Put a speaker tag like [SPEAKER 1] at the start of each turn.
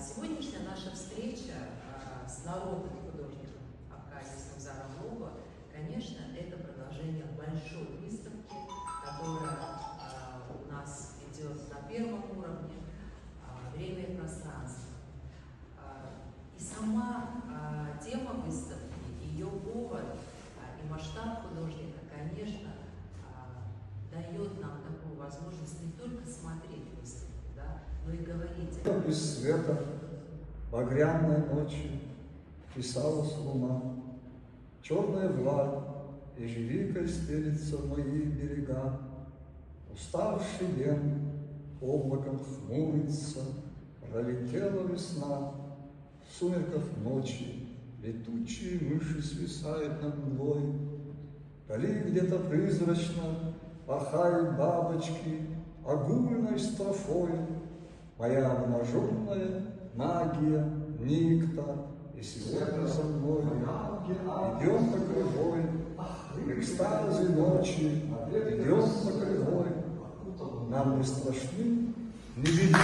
[SPEAKER 1] Сегодняшняя наша встреча с народным художником Аркадием Назаровым, конечно, это продолжение большой выставки, которая у нас идет на первом уровне «Время и пространство». И сама тема выставки, ее повод и масштаб художника, конечно, дает нам такую возможность не только смотреть выставку, да, но и говорить.
[SPEAKER 2] Без света, багряной ночи, писалась луна, черная вуаль, ежевикой стелится в мои берега. Уставший день облаком хмурится, пролетела весна, в сумерках ночи летучие мыши свисают над мглой. Вдали где-то призрачно пахают бабочки огульной строфой. Моя обнаженная магия, никта, и сегодня со мной идем по кривой, в экстазе ночи, идем по кривой. Нам не страшны невидимки.